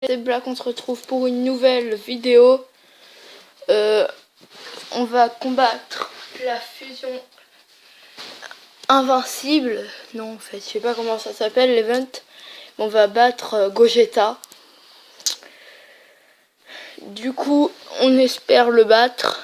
C'est Black, on se retrouve pour une nouvelle vidéo. On va combattre la fusion invincible. Non, en fait, je sais pas comment ça s'appelle, l'event. On va battre Gogeta. Du coup, on espère le battre.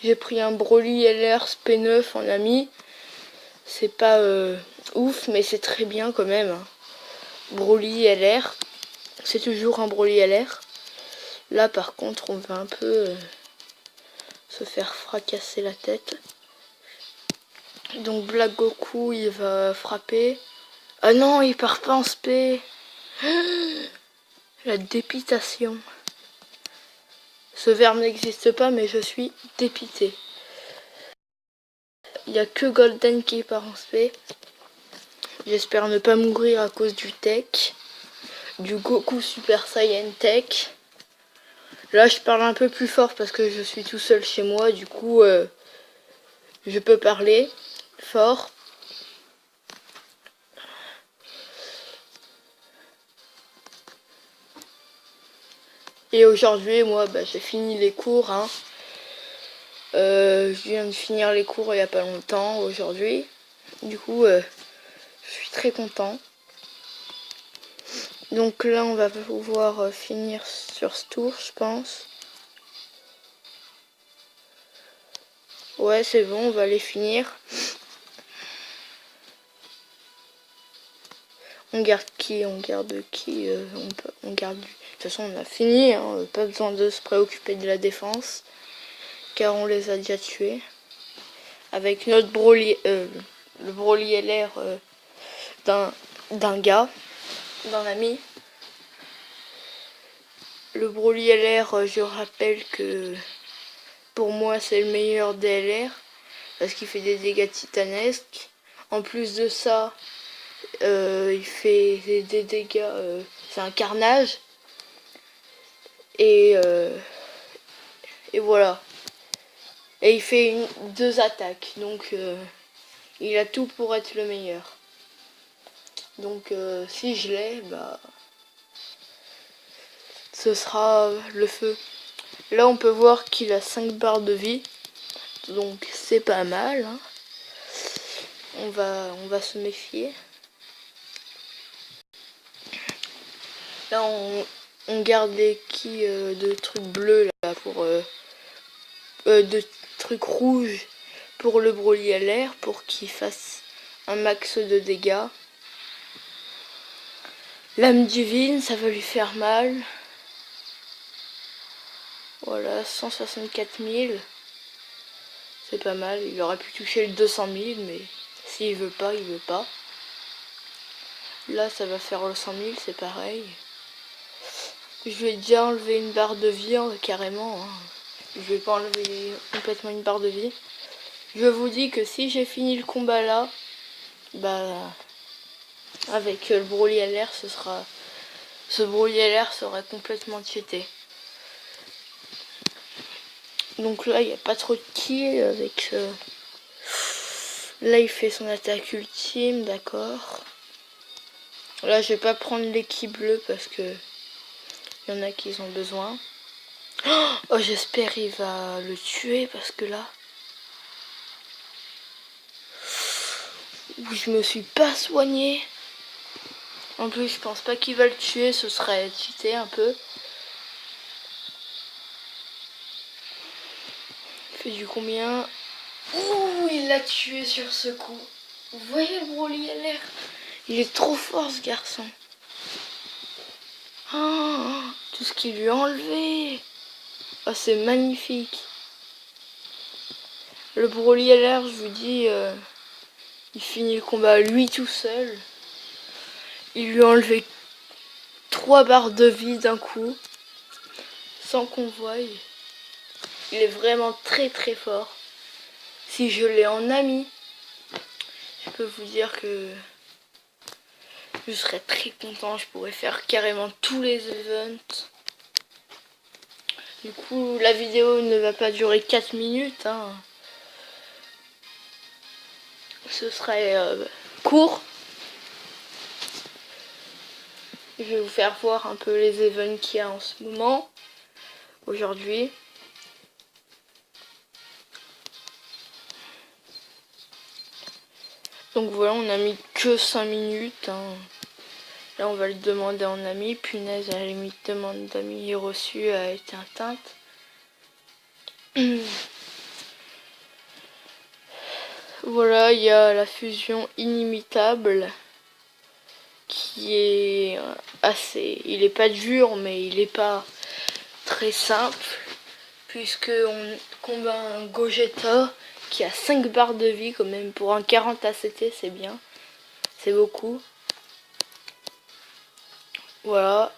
J'ai pris un Broly LR SP9 en ami. C'est pas ouf, mais c'est très bien quand même. Broly LR. C'est toujours un Broly LR. Là, par contre, on va un peu se faire fracasser la tête. Donc Black Goku, il va frapper. Ah non, il part pas en spé. La dépitation. Ce verbe n'existe pas, mais je suis dépité. Il n'y a que Golden qui part en spé. J'espère ne pas mourir à cause du tech. Du Goku Super Saiyan Tech. Là, je parle un peu plus fort parce que je suis tout seul chez moi. Du coup, je peux parler fort. Et aujourd'hui, moi, j'ai fini les cours. Je viens de finir les cours il n'y a pas longtemps, aujourd'hui. Du coup, je suis très content. Donc là, on va pouvoir finir sur ce tour, je pense. Ouais, c'est bon, on va les finir. On garde qui? On garde qui? On garde... De toute façon, on a fini, hein, pas besoin de se préoccuper de la défense. Car on les a déjà tués. Avec notre Broly, le Broly LR d'un gars, d'un ami. Le Broly LR, je rappelle que pour moi c'est le meilleur DLR parce qu'il fait des dégâts titanesques. En plus de ça, il fait des dégâts, c'est un carnage. Et voilà. Et il fait deux attaques, donc il a tout pour être le meilleur. Donc si je l'ai, ce sera le feu. Là on peut voir qu'il a 5 barres de vie, donc c'est pas mal. Hein. On va se méfier. Là on garde les quilles de trucs bleus là pour de trucs rouges pour le Broly LR pour qu'il fasse un max de dégâts. L'âme divine, ça va lui faire mal. Voilà, 164 000. C'est pas mal. Il aurait pu toucher le 200 000, mais s'il veut pas, il veut pas. Là, ça va faire le 100 000, c'est pareil. Je vais déjà enlever une barre de vie, carrément. Hein. Je vais pas enlever complètement une barre de vie. Je vous dis que si j'ai fini le combat là, avec le Broly LR, ce Broly LR sera complètement cheaté. Donc là, il n'y a pas trop de ki avec... Là, il fait son attaque ultime, d'accord. Là, je vais pas prendre les ki bleus parce que il y en a qui ont besoin. Oh, j'espère il va le tuer parce que là... Je me suis pas soigné. En plus, je pense pas qu'il va le tuer, ce serait cheaté un peu. Il fait du combien? Ouh, il l'a tué sur ce coup. Vous voyez le Broly LR? Il est trop fort ce garçon. Oh, tout ce qu'il lui a enlevé. Oh, c'est magnifique. Le Broly LR, je vous dis, il finit le combat lui tout seul. Il lui a enlevé 3 barres de vie d'un coup. Sans qu'on voie. Il est vraiment très très fort. Si je l'ai en ami, je peux vous dire que je serais très content. Je pourrais faire carrément tous les events. Du coup, la vidéo ne va pas durer 4 minutes. Hein. Ce serait court. Je vais vous faire voir un peu les events qu'il y a en ce moment, aujourd'hui. Donc voilà, on a mis que 5 minutes. Hein. Là, on va le demander en ami. Punaise, à la limite, demande d'amis reçue a été atteinte. Voilà, il y a la fusion inimitable qui est assez... Il est pas dur, mais il est pas très simple. Puisque on combat un Gogeta qui a 5 barres de vie quand même. Pour un 40 ACT, c'est bien. C'est beaucoup. Voilà.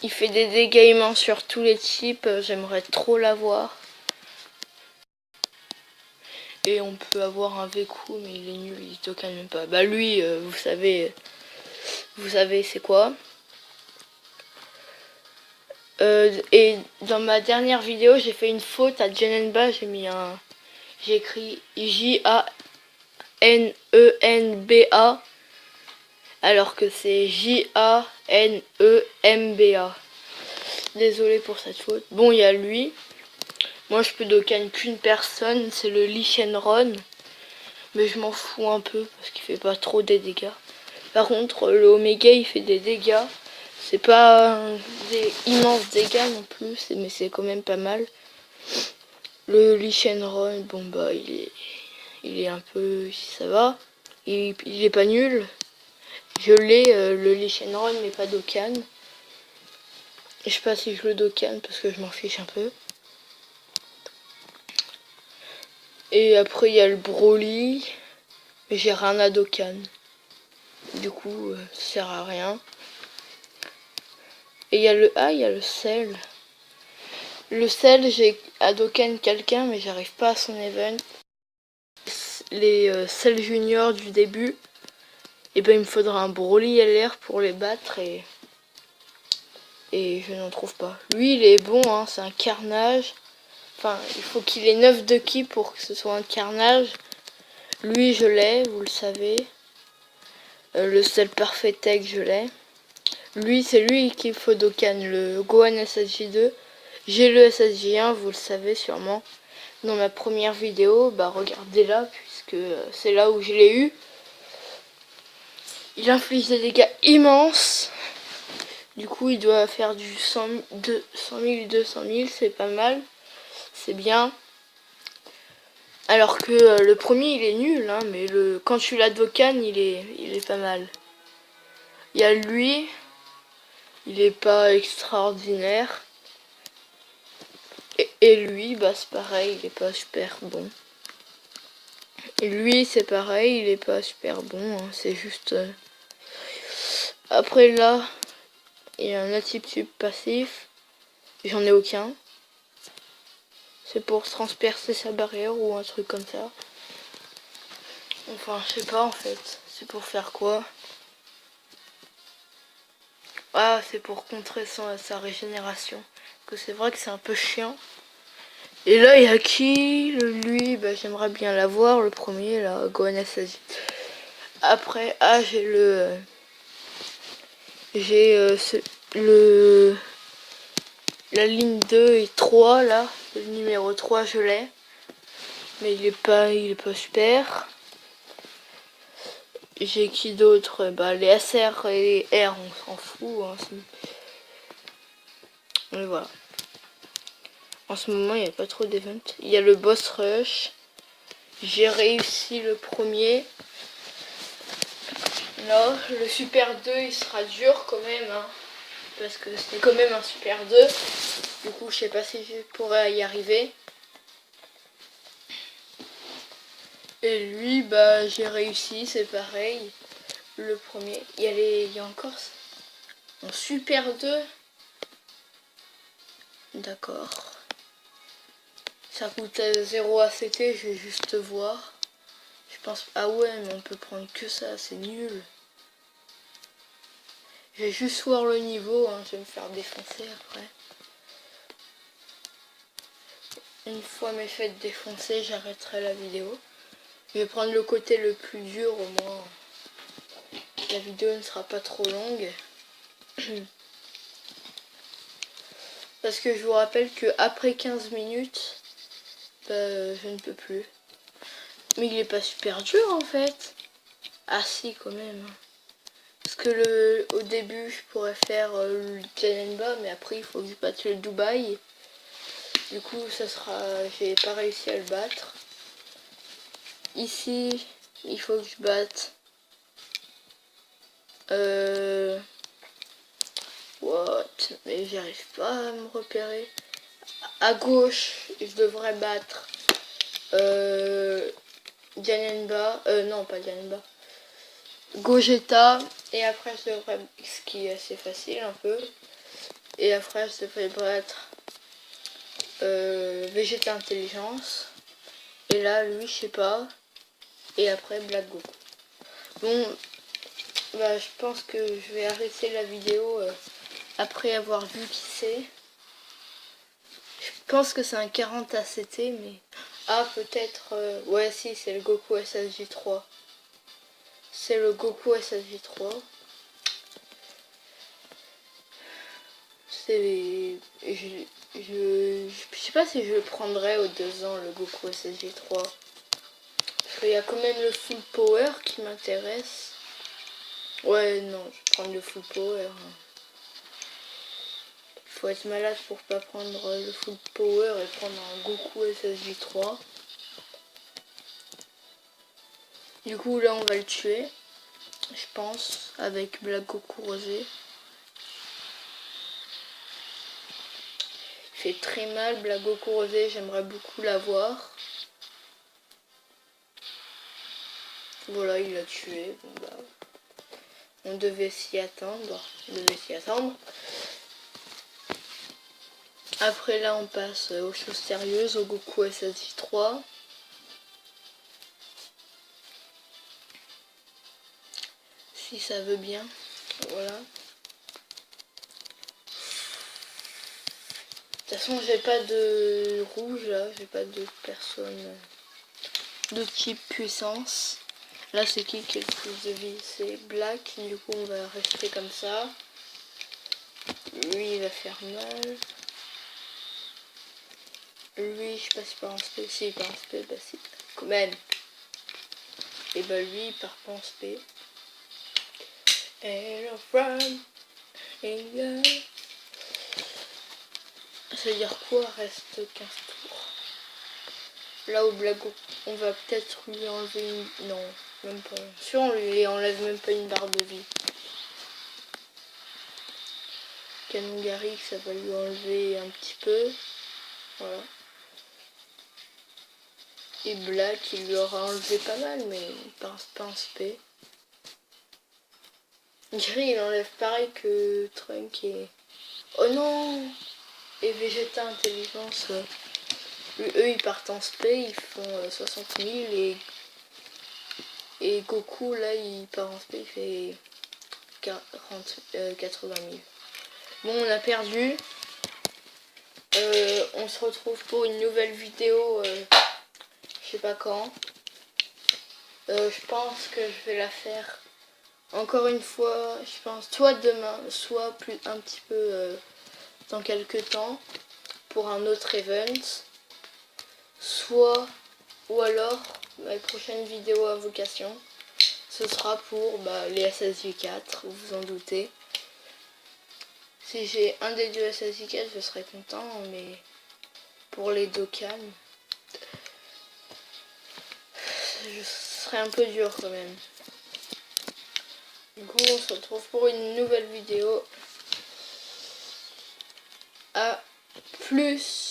Il fait des dégâts immenses sur tous les types. J'aimerais trop l'avoir. Et on peut avoir un V-coup, mais il est nul, il se token même pas. Bah lui, vous savez c'est quoi. Et dans ma dernière vidéo, j'ai fait une faute à Jenenba. J'ai écrit J-A-N-E-N-B-A. Alors que c'est J-A-N-E-M-B-A. Désolé pour cette faute. Bon, il y a lui. Moi, je peux dokan qu'une personne, c'est le Lee Shenron. Mais je m'en fous un peu parce qu'il fait pas trop des dégâts. Par contre, le Omega, il fait des dégâts. C'est pas des immenses dégâts non plus, mais c'est quand même pas mal. Le Lee Shenron, bon bah, il est un peu... ça va. Il est pas nul. Je l'ai, le Lee Shenron, mais pas Dokkan. Je sais pas si je le Dokkan parce que je m'en fiche un peu. Et après il y a le Broly, mais j'ai rien à Dokkan. Du coup, ça sert à rien. Et il y a le Cell. Le Cell, j'ai à Dokkan quelqu'un, mais j'arrive pas à son event. Les Cell Junior du début, et ben il me faudra un Broly LR pour les battre et je n'en trouve pas. Lui il est bon, hein, c'est un carnage. Enfin, il faut qu'il ait 9 de ki pour que ce soit un carnage. Lui, je l'ai, vous le savez. Le seul parfait tech, je l'ai. Lui, c'est lui qu'il faut Dokkan, le Gohan SSJ2. J'ai le SSJ1, vous le savez sûrement. Dans ma première vidéo, bah regardez là, puisque c'est là où je l'ai eu. Il inflige des dégâts immenses. Du coup, il doit faire du 100 000, 200 000, c'est pas mal. C'est bien. Alors que le premier, il est nul, hein, mais quand tu l'as Dokkan, il est pas mal. Il y a lui, il est pas extraordinaire. Et lui, bah c'est pareil, il est pas super bon. Et lui, c'est pareil, il est pas super bon, hein, c'est juste... Après là, il y a un attitude passif. J'en ai aucun. C'est pour transpercer sa barrière ou un truc comme ça. Enfin, je sais pas en fait. C'est pour faire quoi? Ah, c'est pour contrer sa régénération. Que c'est vrai que c'est un peu chiant. Et là, il y a qui? Lui, bah, j'aimerais bien l'avoir, le premier, là, Gohan SSJ. Après, j'ai le... La ligne 2 et 3, là. Le numéro 3, je l'ai. Mais il est pas super. J'ai qui d'autre? Bah, les SR et les R, on s'en fout. Hein, mais voilà. En ce moment, il n'y a pas trop d'events. Il y a le boss rush. J'ai réussi le premier. Là, le super 2, il sera dur quand même. Hein, parce que c'est quand même un super 2. Du coup, je sais pas si je pourrais y arriver. Et lui, bah, j'ai réussi, c'est pareil. Le premier. Il y a encore un super 2. D'accord. Ça coûte 0 ACT, je vais juste voir. Je pense... Ah ouais, mais on peut prendre que ça, c'est nul. Je vais juste voir le niveau, hein, je vais me faire défoncer après. Une fois mes fêtes défoncées, j'arrêterai la vidéo. Je vais prendre le côté le plus dur au moins. la vidéo ne sera pas trop longue. Parce que je vous rappelle que après 15 minutes, je ne peux plus. Mais il est pas super dur en fait. Ah si quand même. Parce que au début je pourrais faire le Janemba, mais après il faut que je batte le Dubaï. Du coup ça sera. J'ai pas réussi à le battre. Ici il faut que je batte. What? Mais j'arrive pas à me repérer. À gauche je devrais battre Janemba. Non pas Janemba. Gogeta, et après je devrais, ce qui est assez facile un peu, et après je devrais battre Vegeta Intelligence, et là lui je sais pas, et après Black Goku. Bon bah je pense que je vais arrêter la vidéo après avoir vu qui c'est. Je pense que c'est un 40 ACT, mais peut-être ouais si c'est le Goku SSJ3. C'est le Goku SSJ3. Je sais pas si je le prendrais aux 2 ans, le Goku SSJ3. Parce qu'il y a quand même le full power qui m'intéresse. Ouais, non, je vais prendre le full power. Faut être malade pour pas prendre le full power et prendre un Goku SSJ3. Du coup, là, on va le tuer. Je pense, avec Black Goku Rosé. Il fait très mal, Black Goku Rosé, j'aimerais beaucoup l'avoir. Voilà, il l'a tué. Bon, bah, on devait s'y attendre. Après là, on passe aux choses sérieuses, au Goku SSJ3. Si ça veut bien. Voilà. De toute façon, j'ai pas de rouge là, j'ai pas de personne de type puissance. Là, c'est qui a le plus de vie? C'est Black. Du coup, on va rester comme ça. Lui, il va faire mal. Lui, je sais pas si par en spé. Si, il part en spé, bah si. Quand même. Et bah lui, il part pas en spé. Hello from England. Ça veut dire quoi? Reste 15 tours. Là au Blago, on va peut-être lui enlever une... Non, même pas. Sûr, on lui enlève même pas une barre de vie. Kanongari, ça va lui enlever un petit peu. Voilà. Et Black, il lui aura enlevé pas mal, mais il pense pas en spé. Gris, il enlève pareil que Trunk et... Oh non! Et Vegeta Intelligence, eux ils partent en spé, ils font 60 000 et Goku là il part en spé, il fait 80 000. Bon, on a perdu. On se retrouve pour une nouvelle vidéo, je sais pas quand. Je pense que je vais la faire encore une fois, je pense, soit demain, soit un petit peu dans quelques temps pour un autre event, soit ou alors ma prochaine vidéo à vocation ce sera pour les SSJ4, vous vous en doutez. Si j'ai un des deux SSJ4 je serais content, mais pour les Dokkan ce serait un peu dur quand même. Du coup on se retrouve pour une nouvelle vidéo. À plus.